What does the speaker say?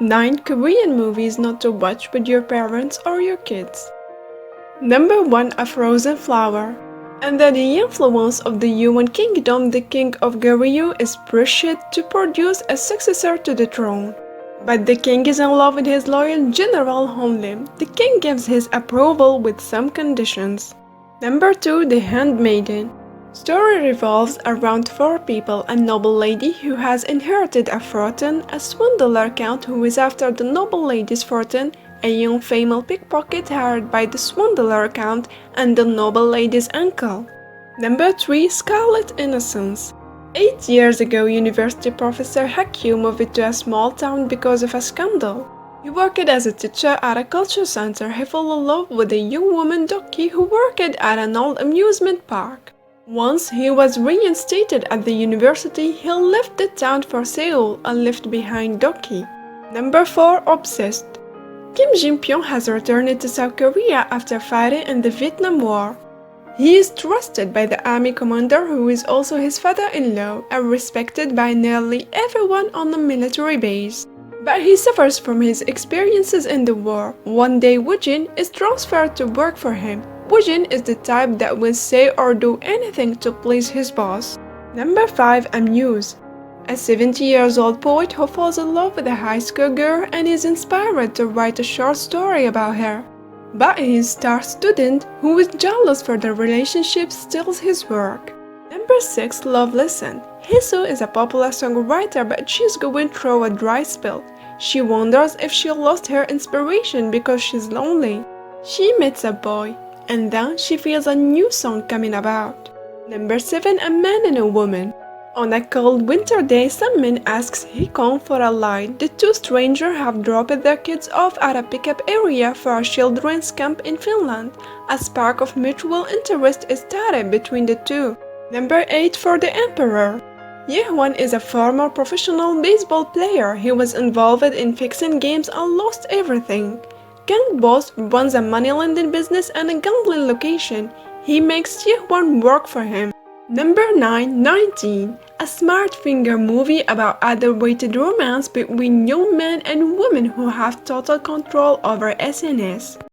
9 Korean movies not to watch with your parents or your kids. Number 1. A Frozen Flower. Under the influence of the Yuan Kingdom, the king of Goryeo is pressured to produce a successor to the throne. But the king is in love with his loyal general Honlim. The king gives his approval with some conditions. Number 2. The Handmaiden. Story revolves around 4 people: a noble lady who has inherited a fortune, a swindler count who is after the noble lady's fortune, a young female pickpocket hired by the swindler count, and the noble lady's uncle. Number 3. Scarlet Innocence. 8 years ago, university professor Hakyu moved to a small town because of a scandal. He worked as a teacher at a culture center. He fell in love with a young woman, Doki, who worked at an old amusement park. Once he was reinstated at the university, he left the town for Seoul and left behind Doki. Number 4. Obsessed. Kim Jin-pyong has returned to South Korea after fighting in the Vietnam War. He is trusted by the army commander who is also his father-in-law and respected by nearly everyone on the military base. But he suffers from his experiences in the war. One day Woojin is transferred to work for him. Woojin is the type that will say or do anything to please his boss. Number 5. A Muse. A 70-year-old poet who falls in love with a high school girl and is inspired to write a short story about her. But his star student, who is jealous for the relationship, steals his work. Number 6. Love Lesson. Hisu is a popular songwriter, but she's going through a dry spell. She wonders if she lost her inspiration because she's lonely. She meets a boy, and then she feels a new song coming about. Number 7. A Man and a Woman. On a cold winter day, some man asks Hikon for a ride. The two strangers have dropped their kids off at a pickup area for a children's camp in Finland. A spark of mutual interest is started between the two. Number 8. For the Emperor. Yehwan is a former professional baseball player. He was involved in fixing games and lost everything. Gang Boss runs a money-lending business and a gambling location. He makes Yehwan work for him. Number 9. 19. A smart finger movie about underrated romance between young men and women who have total control over SNS.